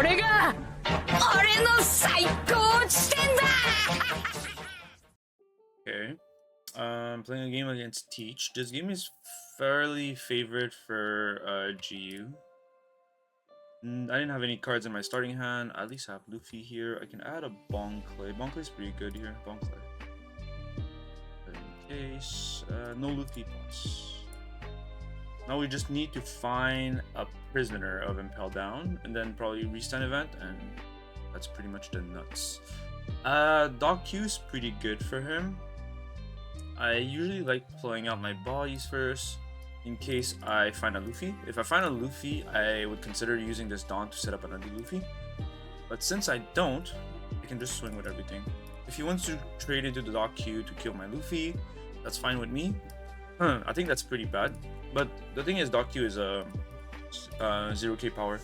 れが俺の最高地点だ Okay. Playing a game against Teach. This game is fairly favored for GU. I didn't have any cards in my starting hand. I at least have Luffy here. I can add a Bonclay. Bonclay's pretty good here. Bonclay. In case. No Luffy pots. Now we just need to find a prisoner of Impel Down. And then probably Restand event. And that's pretty much the nuts. Doc Q's pretty good for him. I usually like playing out my bodies first in case I find a Luffy. If I find a Luffy, I would consider using this Dawn to set up another Luffy. But since I don't, I can just swing with everything. If he wants to trade into the Doc Q to kill my Luffy, that's fine with me. I think that's pretty bad. But the thing is, Doc Q is a 0k power.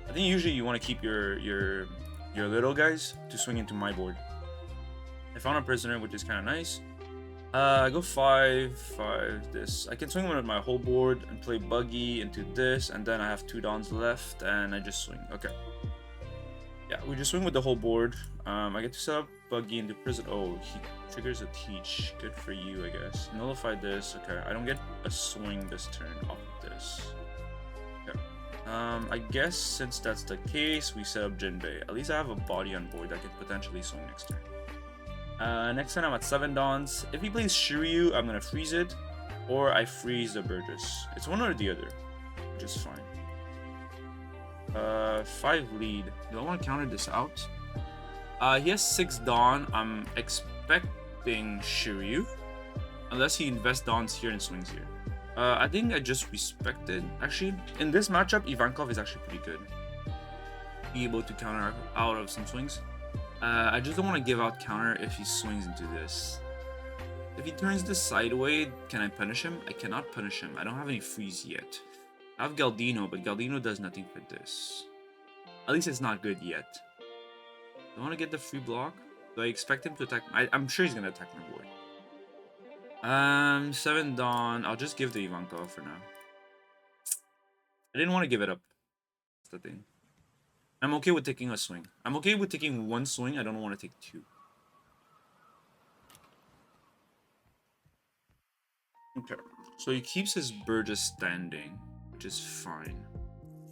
I think usually you want to keep your little guys to swing into my board. I found a prisoner, which is kind of nice. I go 5, this. I can swing with my whole board and play Buggy into this, and then I have 2 Dons left, and I just swing. Okay. Yeah, we just swing with the whole board. I get to set up Buggy into prison. Oh, he triggers a Teach. Good for you, I guess. Nullify this. Okay, I don't get a swing this turn off of this. Okay. I guess since that's the case, we set up Jinbei. At least I have a body on board that can potentially swing next turn. Next turn I'm at 7 Dons. If he plays Shiryu, I'm gonna freeze it, or I freeze the Burgess. It's one or the other, which is fine. 5 lead. Do I want to counter this out? He has 6 Dawn. I'm expecting Shiryu, unless he invests Dons here and swings here. I think I just respected. Actually, in this matchup, Ivankov is actually pretty good. Be able to counter out of some swings. I just don't want to give out counter if he swings into this. If he turns this sideways, can I punish him? I cannot punish him. I don't have any freeze yet. I have Galdino, but Galdino does nothing for this. At least it's not good yet. Do I want to get the free block? Do I expect him to attack? I'm sure he's going to attack my board. 7 Dawn. I'll just give the Ivankov for now. I didn't want to give it up. That's the thing. I'm okay with taking a swing. I'm okay with taking 1 swing. I don't want to take 2. Okay. So he keeps his Burgess standing, which is fine.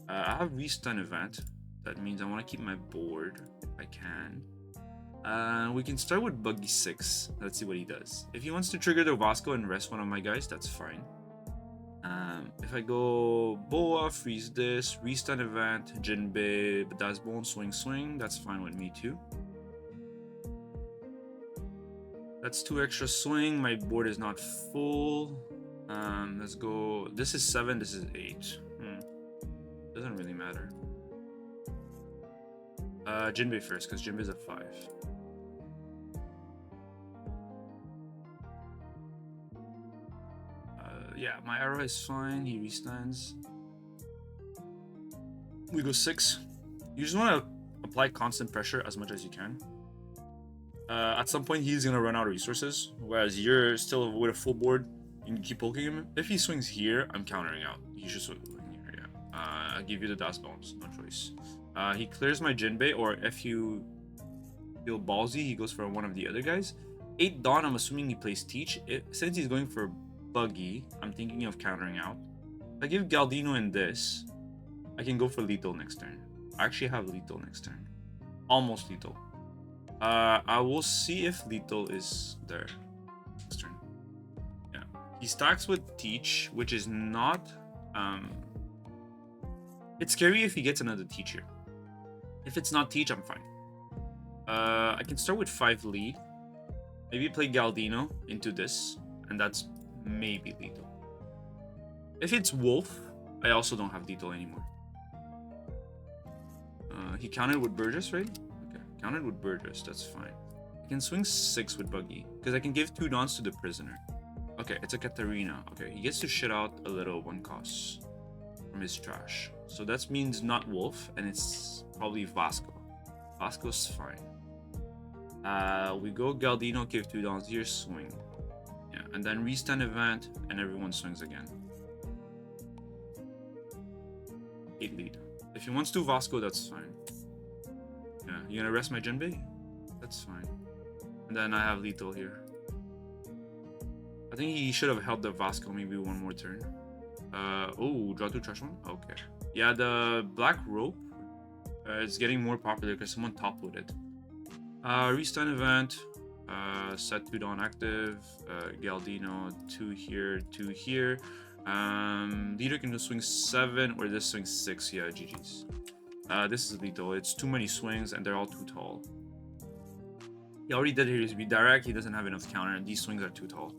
I have Restand event. That means I want to keep my board if I can. We can start with Buggy 6. Let's see what he does. If he wants to trigger the Vasco and rest one of my guys, that's fine. If I go Boa, freeze this, Restand event, Jinbei, Daz.Bonez, swing, that's fine with me too. That's 2 extra swing. My board is not full. Let's go. This is 7, this is 8. Doesn't really matter. Jinbei first, because Jinbei's at 5. Yeah, my arrow is fine. He restands. We go 6. You just want to apply constant pressure as much as you can. At some point, he's going to run out of resources. Whereas you're still with a full board, you can keep poking him. If he swings here, I'm countering out. He should swing here, yeah. I'll give you the Daz.Bonez. No choice. He clears my Jinbei, or if you feel ballsy, he goes for one of the other guys. 8 Dawn, I'm assuming he plays Teach. Since he's going for Buggy, I'm thinking of countering out. If I give Galdino in this, I can go for lethal next turn. I actually have lethal next turn. Almost lethal. I will see if lethal is there next turn. Yeah. He stacks with Teach, which is not... It's scary if he gets another Teach here. If it's not Teach, I'm fine. I can start with 5 lead. Maybe play Galdino into this, and that's maybe lethal. If it's Wolf, I also don't have lethal anymore. He countered with Burgess, right? Okay, countered with Burgess, that's fine. I can swing 6 with Buggy, because I can give 2 Dons to the prisoner. Okay, it's a Katarina. Okay, he gets to shit out a little 1 cost from his trash. So that means not Wolf, and it's probably Vasco. Vasco's fine. We go Galdino, give 2 Dons here, swing. Yeah, and then Restand event, and everyone swings again. 8 lead. If he wants to Vasco, that's fine. Yeah, you gonna rest my Jinbei? That's fine. And then I have lethal here. I think he should have held the Vasco maybe one more turn. Oh, draw 2 trash 1? Okay. Yeah, the black rope is getting more popular because someone top-loaded. Restand event. Set 2 Dawn active. Galdino, 2 here, 2 here. Leader can just swing 7 or this swing 6. Yeah, GG's. This is lethal. It's too many swings and they're all too tall. He already did his redirect. He doesn't have enough counter and these swings are too tall.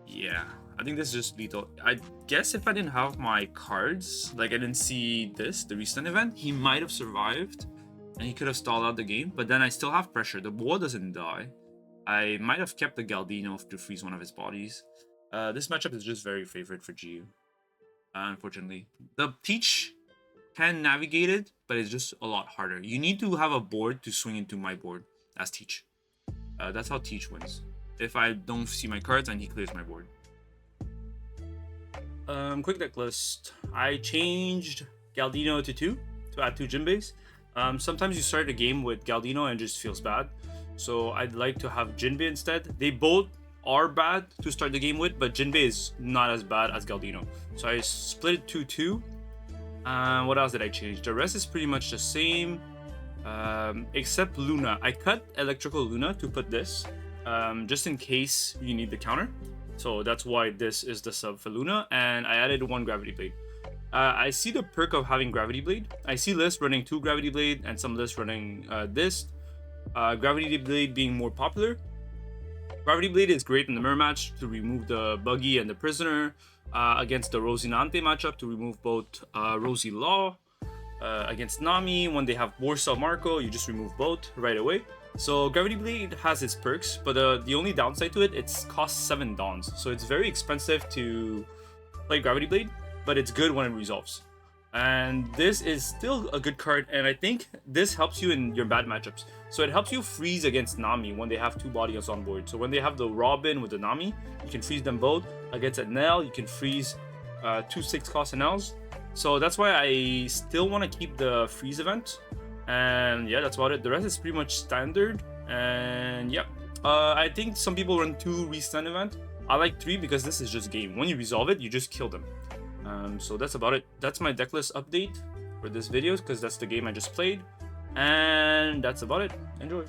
Yeah, I think this is just lethal. I guess if I didn't have my cards, like I didn't see this, the Restand event, he might have survived and he could have stalled out the game, but then I still have pressure. The wall doesn't die. I might have kept the Galdino to freeze one of his bodies. This matchup is just very favored for GU, unfortunately. The Teach can navigate it, but it's just a lot harder. You need to have a board to swing into my board as Teach. That's how Teach wins. If I don't see my cards and he clears my board. Quick deck list. I changed Galdino to 2 to add 2 Jinbeis. Sometimes you start a game with Galdino and it just feels bad. So I'd like to have Jinbei instead. They both are bad to start the game with, but Jinbei is not as bad as Galdino. So I split it 2-2. What else did I change? The rest is pretty much the same. Except Luna. I cut Electrical Luna to put this. Just in case you need the counter. So that's why this is the sub for Luna, and I added 1 Gravity Blade. I see the perk of having Gravity Blade. I see lists running 2 Gravity Blade and some lists running this. Gravity Blade being more popular. Gravity Blade is great in the mirror match to remove the Buggy and the Prisoner. Against the Rosinante matchup to remove both Rosie Law. Against Nami, when they have Borsa Marco, you just remove both right away. So Gravity Blade has its perks, but the only downside to it, it costs 7 Dawns. So it's very expensive to play Gravity Blade, but it's good when it resolves. And this is still a good card, and I think this helps you in your bad matchups. So it helps you freeze against Nami when they have 2 bodies on board. So when they have the Robin with the Nami, you can freeze them both. Against Nell, you can freeze 2 6-cost Nels. So that's why I still want to keep the freeze event. And yeah, that's about it. The rest is pretty much standard. And yeah, I think some people run 2 Restand event. I like 3 because this is just game. When you resolve it, you just kill them. So that's about it. That's my decklist update for this video because that's the game I just played. And that's about it. Enjoy.